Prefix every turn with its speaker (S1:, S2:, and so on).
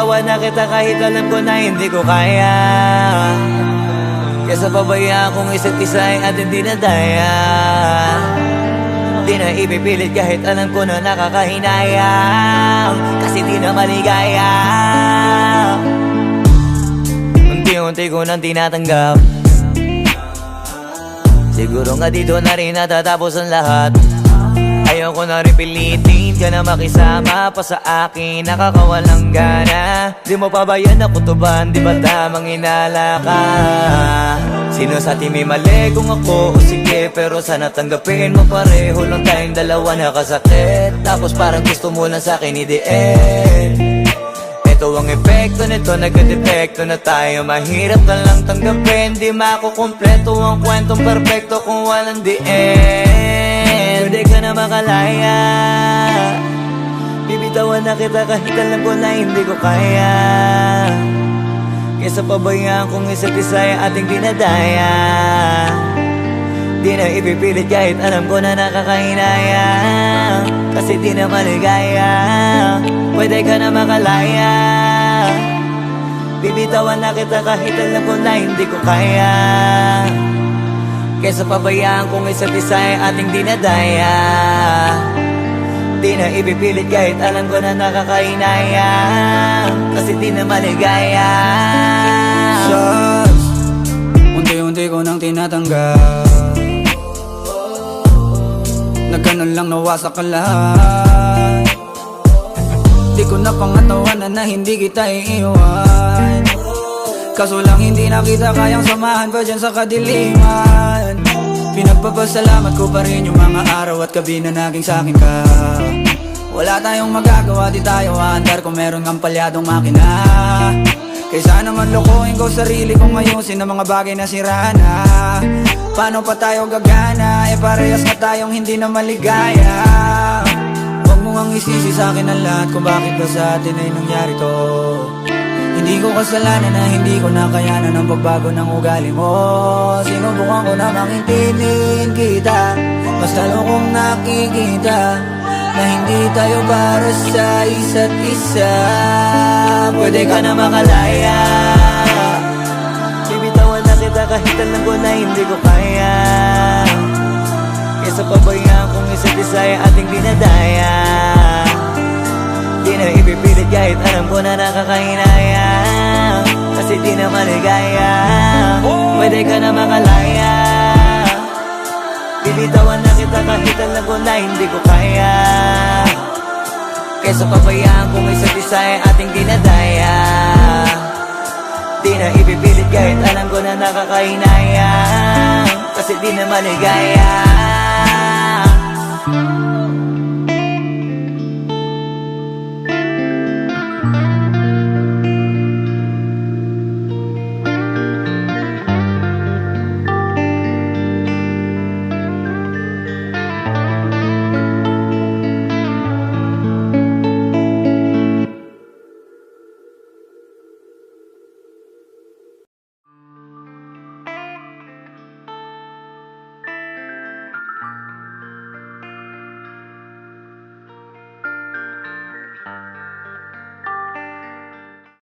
S1: Bibitawan na kita kahit alam ko na hindi ko kaya. Kesa pabayaan kung isa't isa ay ating dinadaya. Di na ipipilit kahit alam ko na nakakahinayang, kasi di na maligaya. Unti-unti ko nang tinatanggap, siguro nga dito na rin natatapos ang lahat. Ayaw ko na rin pilitin ka na makisama pa sa akin, nakakawalang gana. Di mo pa ba yan nakutuban, di ba tamang inala ka? Sino sa atin may mali kung ako o sige, pero sana tanggapin mo pareho lang tayong dalawa nakasakit. Tapos parang gusto mo lang sa akin i-end. Ito ang epekto nito, nagka-depekto na tayo. Mahirap ka lang tanggapin, di makukumpleto ang kwentong perfecto kung walang the end. Pwede ka na makalaya, bibitawan na kita kahit alam ko na hindi ko kaya. Kesa pabayaan kung isa't isa ay ating dinadaya. Di na ipipilit kahit alam ko na nakakahinaya, kasi di na maligaya. Pwede ka na makalaya, bibitawan na kita kahit alam ko na hindi ko kaya. Kesa pabayaan kung isa't isa ay ating dinadaya. Di na ipipilit kahit alam ko na nakakahinaya, kasi di na maligaya.
S2: Shots, unti-unti ko nang tinatanggap, nagganon lang nawasak ka lahat. Di ko na pangatawanan na hindi kita iiwan, kaso lang hindi na kita kayang samahan pa dyan sa kadiliman. Pinagpapasalamat ko pa rin yung mga araw at gabi na naging sa'kin ka. Wala tayong magagawa, di tayo aandar kung meron kang palyadong makina. Kaysa naman lokohin ko sarili kong ayusin ang mga bagay na sira na. Paano pa tayo gagana, parehas na tayong hindi na maligaya. Huwag mo ngang isisi sa'kin ang lahat kung bakit ba sa atin ay nangyari to. Hindi ko kasalanan na hindi ko nakayanan ang pagbago ng ugali mo. Sinubukan ko na makintindihin kita, mas lalo kong nakikita na hindi tayo para sa isa't isa.
S1: Pwede ka na makalaya, bibitawan na kita kahit alam ko na hindi ko kaya. Kesa pabayaan kung isa't isa ay ating dinadaya. Di na ipipilit kahit alam ko na nakakahinaya, kasi di na maligaya. Pwede ka na makalaya, bibitawan na kita kahit alam ko na hindi ko kaya. Kesa pabayaan kung isa't isa ay ating dinadaya. Di na ipipilit kahit alam ko na nakakahinaya, kasi di na maligaya.